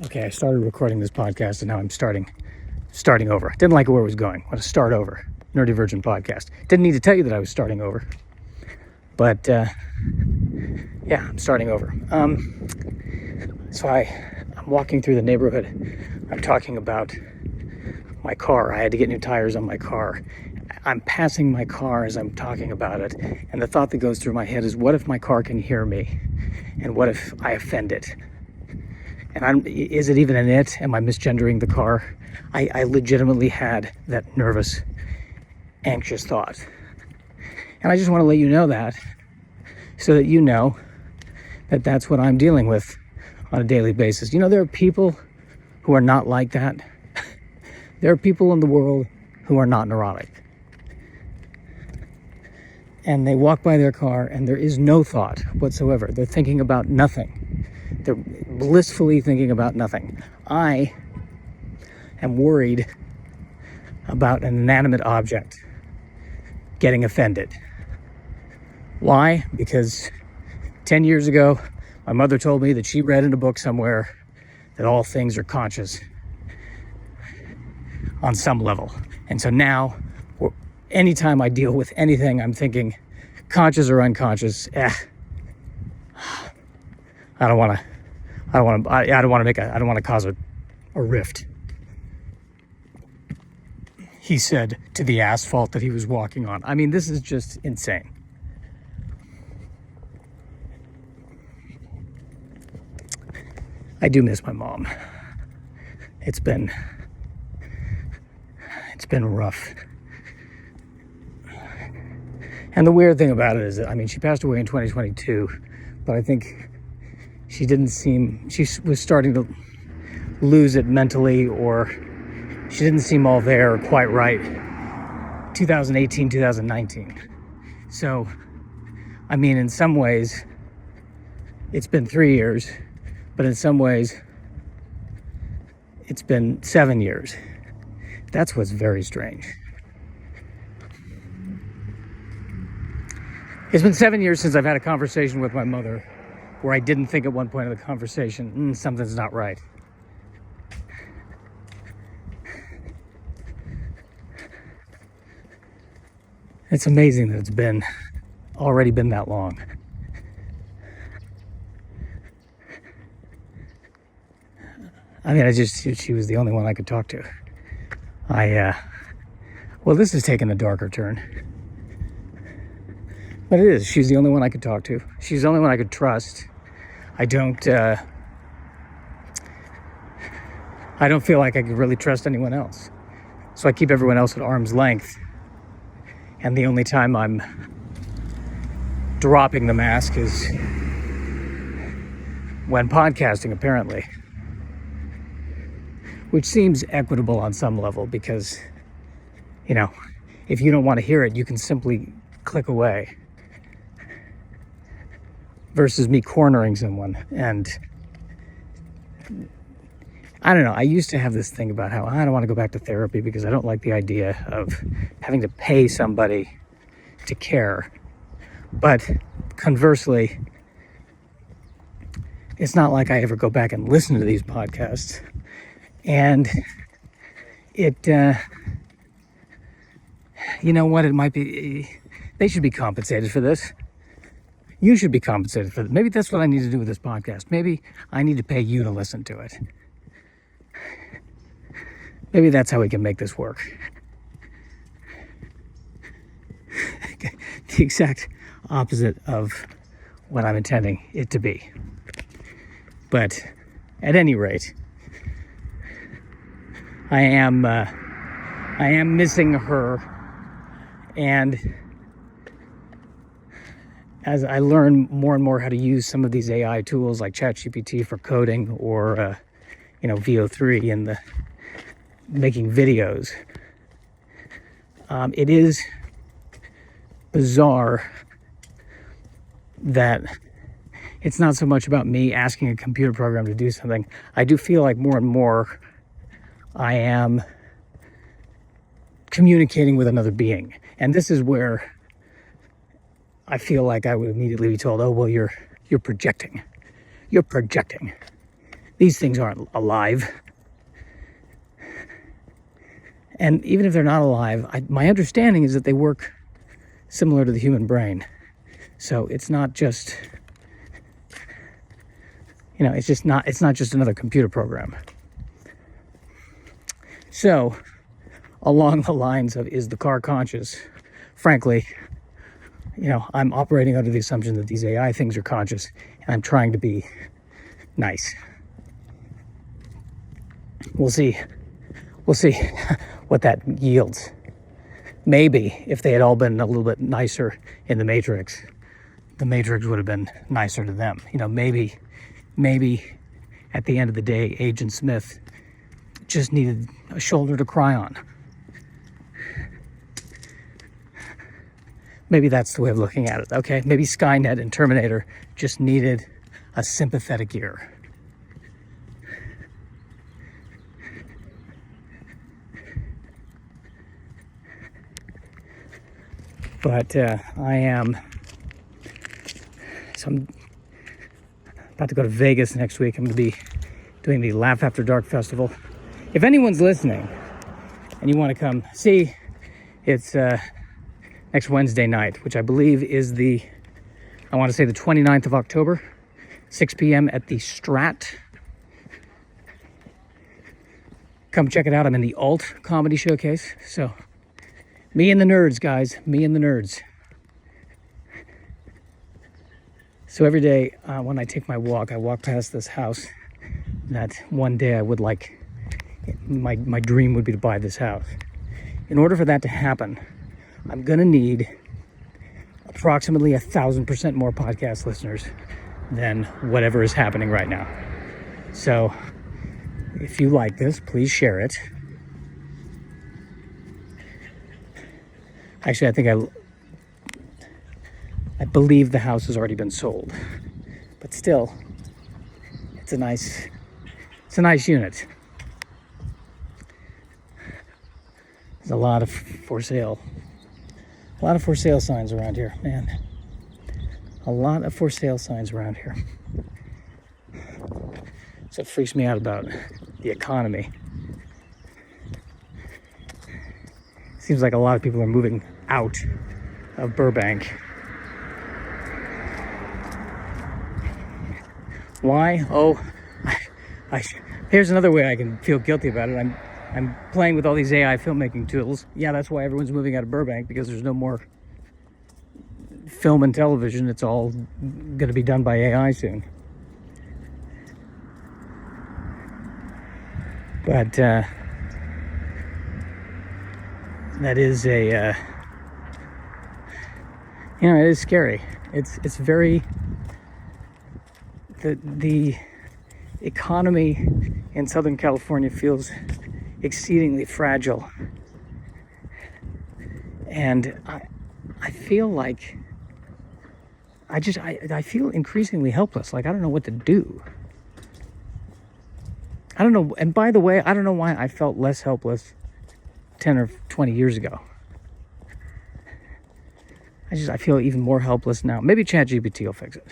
Okay, I started recording this podcast and now I'm starting over. Didn't like where it was going. I want to start over. Nerdy Virgin podcast. Didn't need to tell you that I was starting over. But, yeah, I'm starting over. So I'm walking through the neighborhood. I'm talking about my car. I had to get new tires on my car. I'm passing my car as I'm talking about it. And the thought that goes through my head is, what if my car can hear me? And what if I offend it? And is it even an it? Am I misgendering the car? I legitimately had that nervous, anxious thought. And I just want to let you know that, so that you know that that's what I'm dealing with on a daily basis. You know, there are people who are not like that. There are people in the world who are not neurotic. And they walk by their car and there is no thought whatsoever. They're thinking about nothing. They're blissfully thinking about nothing. I am worried about an inanimate object getting offended. Why? Because 10 years ago, my mother told me that she read in a book somewhere that all things are conscious on some level. And so now, anytime I deal with anything, I'm thinking, conscious or unconscious, I don't want to cause a rift. He said to the asphalt that he was walking on. I mean, this is just insane. I do miss my mom. It's been rough. And the weird thing about it is that, I mean, she passed away in 2022, but I think she was starting to lose it mentally, or she didn't seem all there quite right. 2018, 2019. So, I mean, in some ways, it's been 3 years, but in some ways, it's been 7 years. That's what's very strange. It's been 7 years since I've had a conversation with my mother where I didn't think at one point of the conversation, something's not right. It's amazing that it's already been that long. I mean, she was the only one I could talk to. Well, this has taken a darker turn. But it is. She's the only one I could talk to. She's the only one I could trust. I don't feel like I could really trust anyone else. So I keep everyone else at arm's length. And the only time I'm dropping the mask is when podcasting, apparently. Which seems equitable on some level because, you know, if you don't want to hear it, you can simply click away. Versus me cornering someone. And I don't know, I used to have this thing about how I don't want to go back to therapy because I don't like the idea of having to pay somebody to care. But conversely, it's not like I ever go back and listen to these podcasts. And it, you know what, it might be, they should be compensated for this. You should be compensated for it. Maybe that's what I need to do with this podcast. Maybe I need to pay you to listen to it. Maybe that's how we can make this work. The exact opposite of what I'm intending it to be. But at any rate, I am missing her, and as I learn more and more how to use some of these AI tools like ChatGPT for coding or, VO3 in the making videos, it is bizarre that it's not so much about me asking a computer program to do something. I do feel like more and more I am communicating with another being. And this is where I feel like I would immediately be told, oh, well, you're projecting. You're projecting. these things aren't alive. And even if they're not alive, my understanding is that they work similar to the human brain. So it's not just, it's not just another computer program. So along the lines of, is the car conscious? Frankly, I'm operating under the assumption that these AI things are conscious, and I'm trying to be nice. We'll see what that yields. Maybe if they had all been a little bit nicer in the Matrix would have been nicer to them. Maybe at the end of the day, Agent Smith just needed a shoulder to cry on. Maybe that's the way of looking at it, okay? Maybe Skynet and Terminator just needed a sympathetic ear. But I'm about to go to Vegas next week. I'm going to be doing the Laugh After Dark Festival. If anyone's listening and you want to come see, it's next Wednesday night, which I believe is the 29th of October, 6 p.m. at the Strat. Come check it out. I'm in the Alt Comedy Showcase. So, me and the nerds, guys. Me and the nerds. So every day when I take my walk, I walk past this house that one day I would like, my dream would be to buy this house. In order for that to happen, I'm going to need approximately 1,000% more podcast listeners than whatever is happening right now. So if you like this, please share it. Actually, I think I believe the house has already been sold, but still, it's a nice unit. There's a lot of for sale signs around here, man. A lot of for sale signs around here. So it freaks me out about the economy. Seems like a lot of people are moving out of Burbank. Why? Oh, here's another way I can feel guilty about it. I'm playing with all these AI filmmaking tools. Yeah, that's why everyone's moving out of Burbank, because there's no more film and television. It's all going to be done by AI soon. But that is it is scary. It's very, the economy in Southern California feels exceedingly fragile, and I feel like I feel increasingly helpless. Like, I don't know what to do. I don't know. And by the way, I don't know why I felt less helpless 10 or 20 years ago. I feel even more helpless now. Maybe ChatGPT will fix it.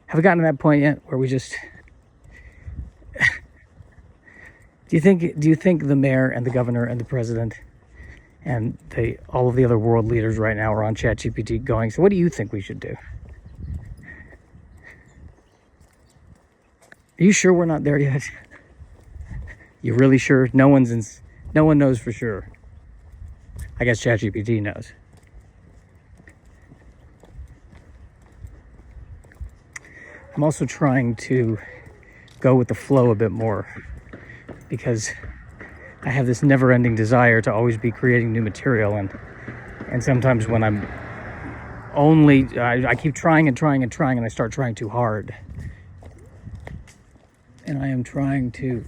Have we gotten to that point yet where we just do you think the mayor and the governor and the president and all of the other world leaders right now are on ChatGPT going, so what do you think we should do? Are you sure we're not there yet? You really sure? No one knows for sure. I guess ChatGPT knows. I'm also trying to go with the flow a bit more, because I have this never-ending desire to always be creating new material, and sometimes when I'm I keep trying and I start trying too hard. And I am trying to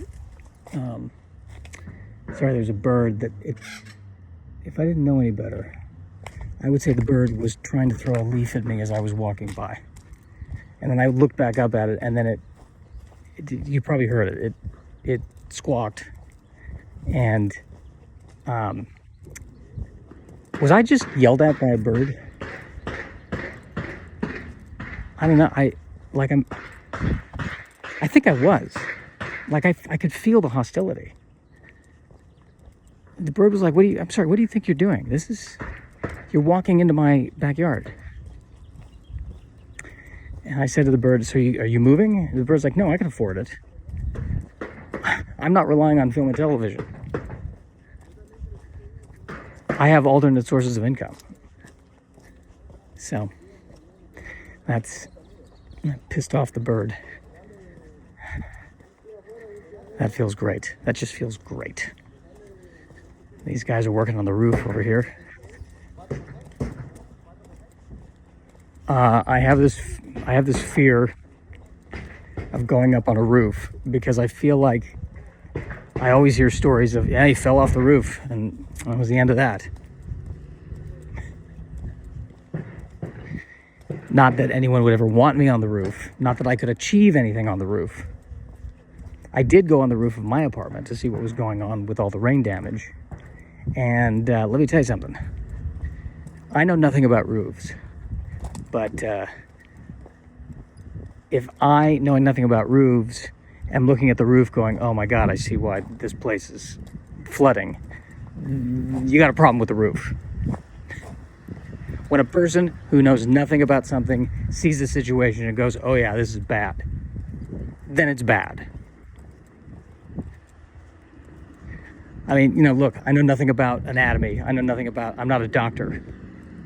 sorry, there's a bird that if I didn't know any better, I would say the bird was trying to throw a leaf at me as I was walking by. And then I looked back up at it, and then you probably heard it. It squawked. And was I just yelled at by a bird? I don't know. I think I was. Like, I could feel the hostility. The bird was like, what do you think you're doing? You're walking into my backyard. And I said to the bird, so are you moving? And the bird's like, no, I can afford it. I'm not relying on film and television. I have alternate sources of income. So that pissed off the bird. That feels great. That just feels great. These guys are working on the roof over here. I have this fear of going up on a roof because I feel like I always hear stories of, he fell off the roof, and that was the end of that. Not that anyone would ever want me on the roof. Not that I could achieve anything on the roof. I did go on the roof of my apartment to see what was going on with all the rain damage. And let me tell you something. I know nothing about roofs. But if I, knowing nothing about roofs, am looking at the roof going, oh my God, I see why this place is flooding, you got a problem with the roof. When a person who knows nothing about something sees the situation and goes, oh yeah, this is bad, then it's bad. I mean, look, I know nothing about anatomy. I'm not a doctor.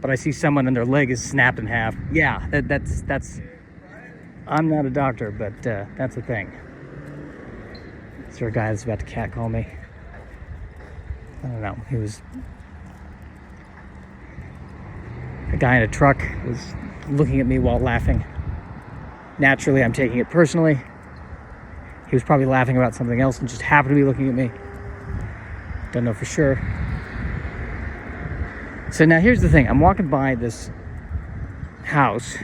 But I see someone and their leg is snapped in half. Yeah, that's I'm not a doctor, but that's a thing. Is there a guy that's about to catcall me? I don't know. He was... A guy in a truck was looking at me while laughing. Naturally, I'm taking it personally. He was probably laughing about something else and just happened to be looking at me. Don't know for sure. So now here's the thing. I'm walking by this house,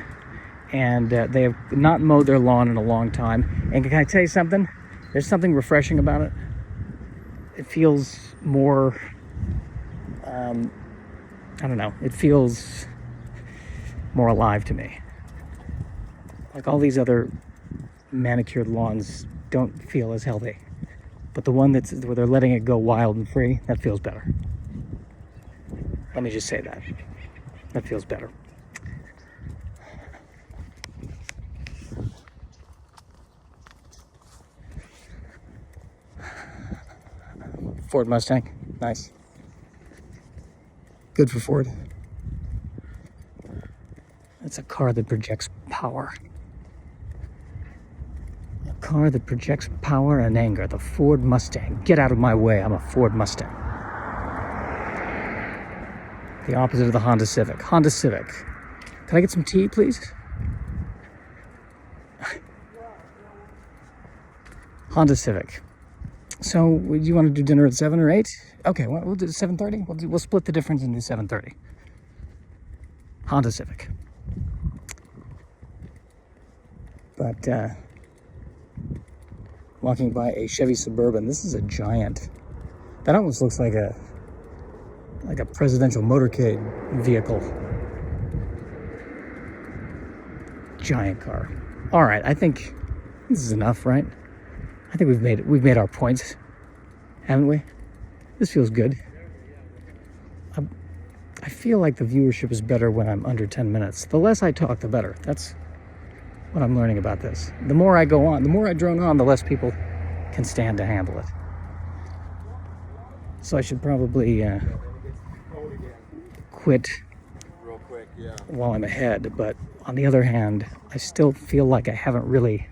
and they have not mowed their lawn in a long time. And can I tell you something? There's something refreshing about it. It feels more, I don't know. It feels more alive to me. Like all these other manicured lawns don't feel as healthy. But the one where they're letting it go wild and free, that feels better. Let me just say that. That feels better. Ford Mustang. Nice. Good for Ford. It's a car that projects power. A car that projects power and anger. The Ford Mustang. Get out of my way. I'm a Ford Mustang. The opposite of the Honda Civic. Honda Civic. Can I get some tea, please? Honda Civic. So, do you want to do dinner at 7 or 8? Okay, we'll do 7:30. We'll split the difference and do 7:30. Honda Civic. But, walking by a Chevy Suburban. This is a giant. That almost looks like a presidential motorcade vehicle. Giant car. All right, I think this is enough, right? I think we've made our points, haven't we? This feels good. I feel like the viewership is better when I'm under 10 minutes. The less I talk, the better. That's what I'm learning about this. The more I go on, the more I drone on, the less people can stand to handle it. So I should probably quit real quick, yeah. While I'm ahead. But on the other hand, I still feel like I haven't really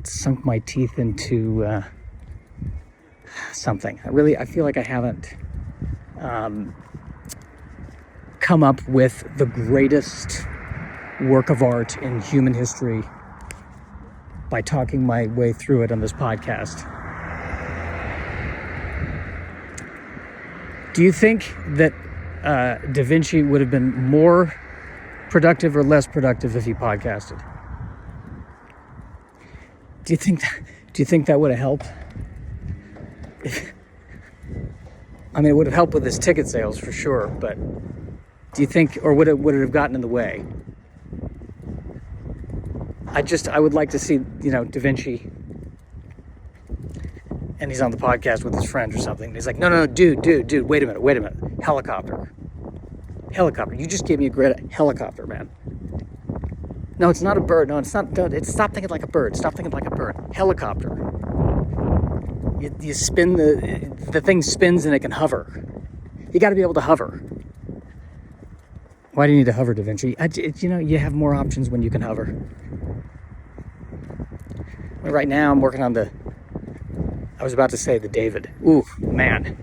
sunk my teeth into something. I feel like I haven't come up with the greatest work of art in human history by talking my way through it on this podcast. Do you think that Da Vinci would have been more productive or less productive if he podcasted? Do you think that would have helped? I mean, it would have helped with his ticket sales for sure, but do you think, or would it have gotten in the way? I would like to see, Da Vinci, and he's on the podcast with his friend or something. He's like, no, dude, wait a minute. Helicopter. You just gave me a great helicopter, man. No, it's not a bird. No, it's not. Stop thinking like a bird. Helicopter. You spin the thing spins and it can hover. You got to be able to hover. Why do you need to hover, Da Vinci? You have more options when you can hover. Right now, I'm working on I was about to say the David. Ooh, man.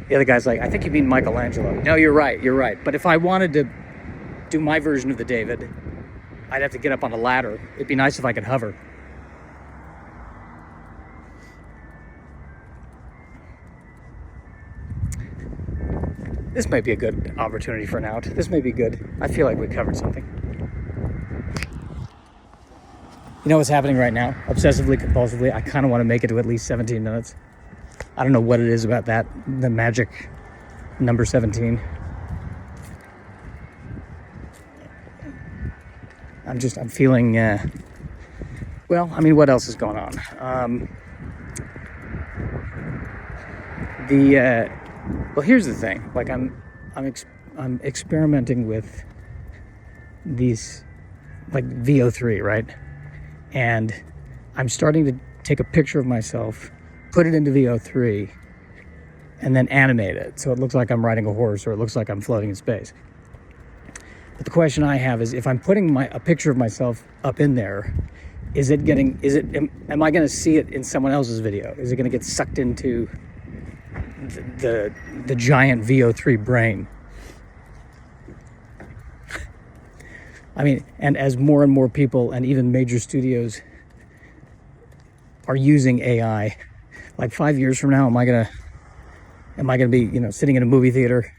The other guy's like, I think you mean Michelangelo. No, you're right. But if I wanted to do my version of the David, I'd have to get up on a ladder. It'd be nice if I could hover. This might be a good opportunity for an out. This may be good. I feel like we covered something. You know what's happening right now? Obsessively, compulsively, I kind of want to make it to at least 17 minutes. I don't know what it is about that, the magic number 17. I'm feeling, what else is going on? Here's the thing. Like I'm experimenting with these, like VO3, right? And I'm starting to take a picture of myself, put it into VO3, and then animate it so it looks like I'm riding a horse or it looks like I'm floating in space. But the question I have is, if I'm putting a picture of myself up in there, am I going to see it in someone else's video? Is it going to get sucked into the giant VO3 brain? And as more and more people and even major studios are using AI, like 5 years from now, am I gonna be, sitting in a movie theater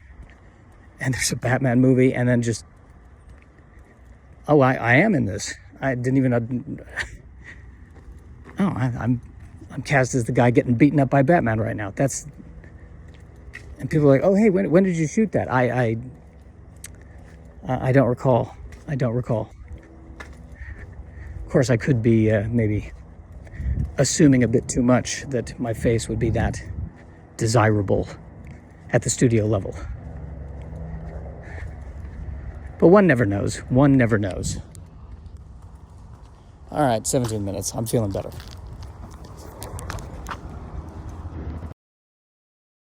and there's a Batman movie and then just, I am in this. I didn't even, I'm cast as the guy getting beaten up by Batman right now. And people are like, oh, hey, when did you shoot that? I don't recall. Of course, I could be maybe assuming a bit too much that my face would be that desirable at the studio level. But one never knows. All right, 17 minutes. I'm feeling better.